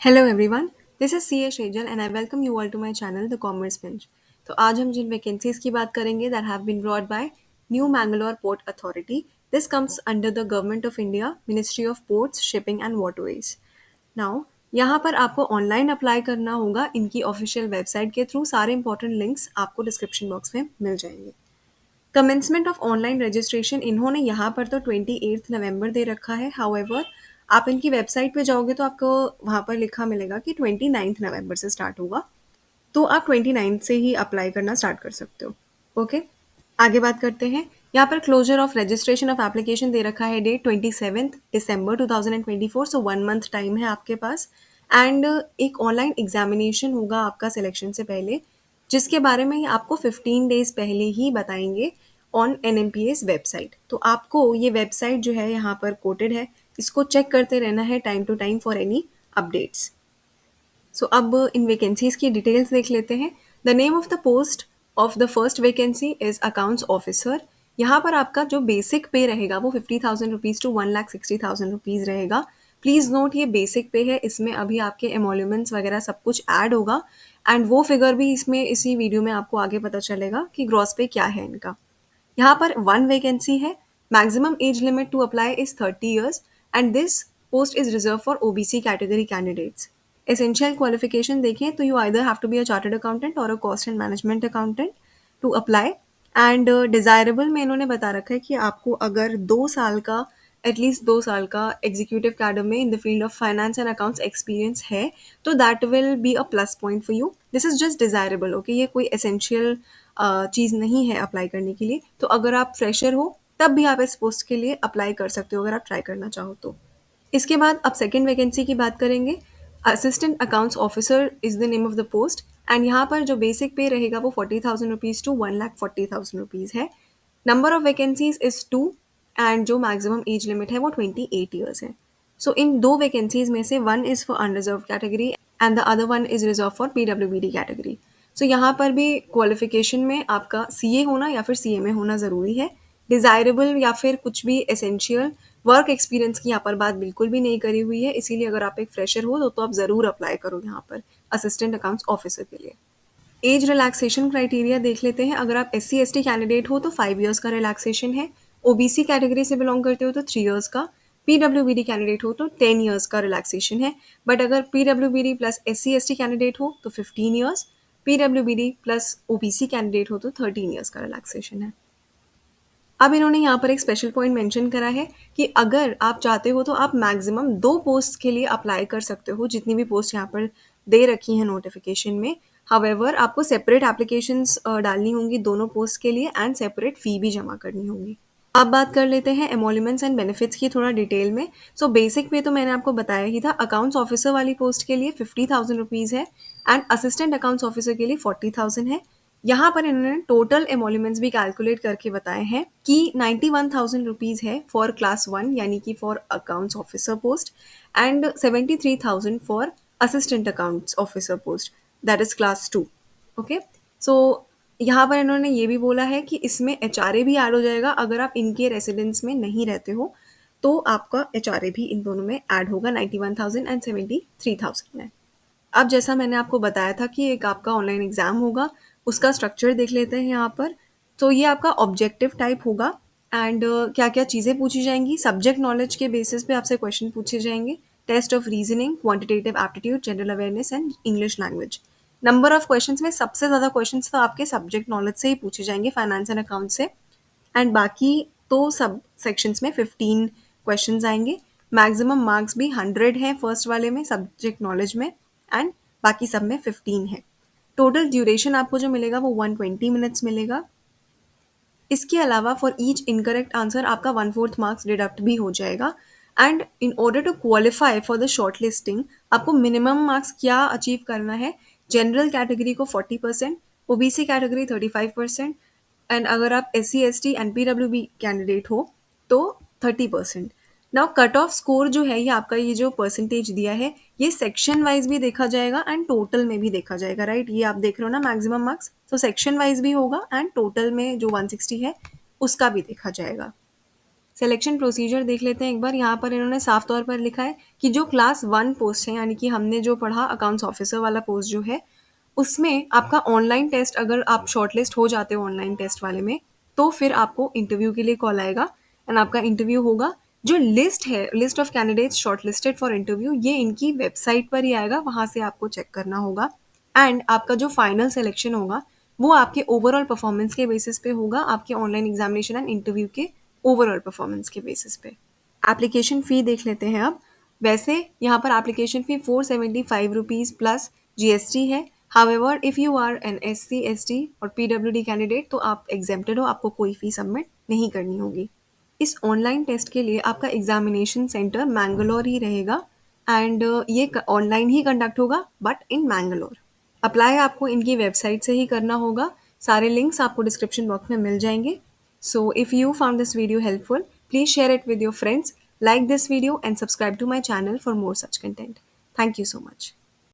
Hello everyone, this is C A Shejal and I welcome you all to my channel the commerce bench. तो आज हम जिन vacancies की बात करेंगे that have been brought by New Mangalore port authority. This comes under the government of India, ministry of ports, shipping and waterways. Now यहाँ पर आपको ऑनलाइन अप्लाई करना होगा इनकी ऑफिशियल वेबसाइट के थ्रू। सारे इंपॉर्टेंट लिंक्स आपको डिस्क्रिप्शन बॉक्स में मिल जाएंगे। कमेंसमेंट ऑफ ऑनलाइन रजिस्ट्रेशन इन्होंने यहाँ पर तो 28 नवंबर दे रखा है। हाउएवर आप इनकी वेबसाइट पे जाओगे तो आपको वहाँ पर लिखा मिलेगा कि 29 नवंबर से स्टार्ट होगा। तो आप 29 से ही अप्लाई करना स्टार्ट कर सकते हो। ओके, आगे बात करते हैं। यहाँ पर closure of registration of application दे रखा है डेट 27 दिसंबर 2024। सो 1 मंथ टाइम है आपके पास। एंड एक ऑनलाइन एग्जामिनेशन होगा आपका सिलेक्शन से पहले, जिसके बारे में ये आपको 15 डेज पहले ही बताएंगे ऑन NMPA's वेबसाइट। तो आपको ये वेबसाइट जो है यहाँ पर कोटेड है, इसको चेक करते रहना है time to time for any updates. So अब इन वैकेंसीज की डिटेल्स देख लेते हैं। The name of the post of the first vacancy is accounts officer. यहाँ पर आपका जो बेसिक पे रहेगा वो 50,000 रुपीज़ टू 1,60,000 रुपीज़ रहेगा। प्लीज़ नोट ये बेसिक पे है, इसमें अभी आपके एमोल्यूमेंट्स वगैरह सब कुछ ऐड होगा एंड वो फिगर भी इसमें इसी वीडियो में आपको आगे पता चलेगा कि ग्रॉस पे क्या है इनका। यहाँ पर वन वैकेंसी है। Maximum age limit to apply is 30 years and this post is reserve for OBC category candidates. Essential qualification देखें तो you either have to be a chartered accountant और a cost and management accountant to apply. And desirable में इन्होंने बता रखा है कि आपको अगर 2 साल का, एटलीस्ट 2 साल का एग्जीक्यूटिव कैडर में in the field of finance and accounts experience है तो that will be a plus point for you. This is just desirable. Okay, ये कोई एसेंशियल चीज़ नहीं है अप्लाई करने के लिए। तो अगर आप फ्रेशर हो तब भी आप इस पोस्ट के लिए अप्लाई कर सकते हो अगर आप ट्राई करना चाहो तो। इसके बाद अब सेकेंड वैकेंसी की बात करेंगे। Assistant accounts officer is the name of the post and यहाँ पर जो बेसिक पे रहेगा वो 40,000 रुपीज़ टू 1,40,000 रुपीज़ है। Number of vacancies is 2 and जो मैक्सिमम एज लिमिट है वो 28 years है। सो इन दो वैकेंसीज में से one is for unreserve category and the other one is reserve for PWBD category. So यहाँ पर भी क्वालिफिकेशन में आपका CA होना या फिर CMA होना ज़रूरी है। डिज़ायरेबल या फिर कुछ भी एसेंशियल वर्क एक्सपीरियंस की यहाँ पर बात बिल्कुल भी नहीं करी हुई है, इसीलिए अगर आप एक फ्रेशर हो तो आप ज़रूर अप्लाई करो यहाँ पर असिस्टेंट अकाउंट्स ऑफिसर के लिए। एज रिलैक्सेशन क्राइटेरिया देख लेते हैं। अगर आप SC ST कैंडिडेट हो तो 5 years का रिलैक्सेशन है। OBC कैटेगरी से बिलोंग करते हो तो 3 years का। PWBD कैंडिडेट हो तो 10 years का रिलैक्सेशन है। बट अगर PWBD plus SC ST candidate हो तो 15 years। PWBD plus OBC candidate हो तो 13 years का रिलैक्सेशन है। अब इन्होंने यहाँ पर एक स्पेशल पॉइंट मेंशन करा है कि अगर आप चाहते हो तो आप मैक्सिमम 2 पोस्ट के लिए अप्लाई कर सकते हो, जितनी भी पोस्ट यहाँ पर दे रखी हैं नोटिफिकेशन में। हावेवर आपको सेपरेट एप्लीकेशंस डालनी होंगी दोनों पोस्ट के लिए एंड सेपरेट फ़ी भी जमा करनी होगी। अब बात कर लेते हैं एमोल्यूमेंट्स एंड बेनिफिट्स की थोड़ा डिटेल में। सो बेसिक पे तो मैंने आपको बताया ही था। अकाउंट्स ऑफिसर वाली पोस्ट के लिए 50,000 रुपीज़ है एंड असिस्टेंट अकाउंट्स ऑफिसर के लिए 40,000 है। यहाँ पर इन्होंने टोटल एमोल्यूमेंट्स भी कैलकुलेट करके बताए हैं कि 91,000 रुपीज़ है फॉर क्लास 1 यानी कि for accounts officer post and 73,000 for assistant accounts officer post, that is class 2। Okay, so यहाँ पर इन्होंने ये भी बोला है कि इसमें HRA भी ऐड हो जाएगा। अगर आप इनके रेसिडेंस में नहीं रहते हो तो आपका HRA भी इन दोनों में ऐड होगा 91,000 एंड 73,000 में। अब जैसा मैंने आपको बताया था कि एक आपका ऑनलाइन एग्ज़ाम होगा, उसका स्ट्रक्चर देख लेते हैं यहाँ पर। तो ये आपका ऑब्जेक्टिव टाइप होगा एंड क्या क्या चीज़ें पूछी जाएंगी। सब्जेक्ट नॉलेज के बेसिस पे आपसे क्वेश्चन पूछे जाएंगे। Test of reasoning, quantitative aptitude, general awareness and English language. Number of questions में सबसे ज़्यादा क्वेश्चंस तो आपके सब्जेक्ट नॉलेज से ही पूछे जाएंगे, फाइनेंस एंड अकाउंट से। एंड बाकी तो सब सेक्शंस में 15 क्वेश्चंस आएंगे। मैक्सिमम मार्क्स भी 100 है फर्स्ट वाले में सब्जेक्ट नॉलेज में एंड बाकी सब में 15 है। टोटल ड्यूरेशन आपको जो मिलेगा वो 120 मिनट्स मिलेगा। इसके अलावा फॉर ईच इनकरेक्ट आंसर आपका 1/4 मार्क्स डिडक्ट भी हो जाएगा। And in order to qualify for the shortlisting आपको मिनिमम मार्क्स क्या अचीव करना है। जनरल कैटेगरी को 40%, OBC कैटेगरी 35% एंड अगर आप SC ST and PWB candidate हो तो 30%। नाउ कट ऑफ स्कोर जो है ये आपका, ये जो परसेंटेज दिया है ये सेक्शन वाइज भी देखा जाएगा एंड टोटल में भी देखा जाएगा, राइट। ये आप देख रहे हो ना मैक्सिमम मार्क्स, तो सेक्शन वाइज भी होगा एंड टोटल में जो 160 है उसका भी देखा जाएगा। सिलेक्शन प्रोसीजर देख लेते हैं एक बार। यहाँ पर इन्होंने साफ तौर पर लिखा है कि जो क्लास 1 पोस्ट है, यानी कि हमने जो पढ़ा अकाउंट्स ऑफिसर वाला पोस्ट जो है, उसमें आपका ऑनलाइन टेस्ट, अगर आप शॉर्टलिस्ट हो जाते हो ऑनलाइन टेस्ट वाले में, तो फिर आपको इंटरव्यू के लिए कॉल आएगा एंड आपका इंटरव्यू होगा। जो लिस्ट है, list of candidates shortlisted for interview, ये इनकी वेबसाइट पर ही आएगा, वहाँ से आपको चेक करना होगा। एंड आपका जो फाइनल सिलेक्शन होगा वो आपके ओवरऑल परफॉर्मेंस के बेसिस पे होगा, आपके ऑनलाइन एग्जामिनेशन एंड इंटरव्यू के ओवरऑल परफॉर्मेंस के बेसिस पे। एप्लीकेशन फ़ी देख लेते हैं अब। वैसे यहाँ पर application fee 475 rupees plus GST है। However if you are an SC ST और पीडब्ल्यूडी कैंडिडेट तो आप एग्जेम्प्टेड हो, आपको कोई फ़ी सबमिट नहीं करनी होगी। इस ऑनलाइन टेस्ट के लिए आपका एग्जामिनेशन सेंटर मैंगलोर ही रहेगा एंड ये ऑनलाइन ही कंडक्ट होगा बट इन मैंगलोर। अप्लाई आपको इनकी वेबसाइट से ही करना होगा। सारे लिंक्स आपको डिस्क्रिप्शन बॉक्स में मिल जाएंगे। So if you found this video helpful, please share it with your friends, like this video and subscribe to my channel for more such content. Thank you so much.